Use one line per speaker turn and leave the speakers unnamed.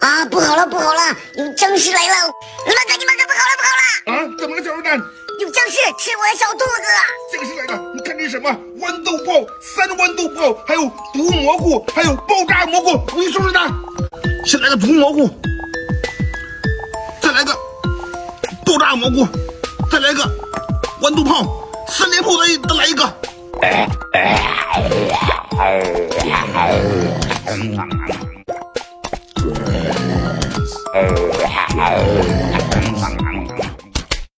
啊，不好了，不好了，有僵尸来了！你们可不好了，不好了！
啊，怎么了，小肉蛋？
有僵尸吃我的小兔子！
僵尸来了！你看这是什么？豌豆泡、3豌豆泡，还有毒蘑菇，还有爆炸蘑菇。我给你收拾它。先来个毒蘑菇，再来个爆炸蘑菇，再来个豌豆泡，3连炮再来一个。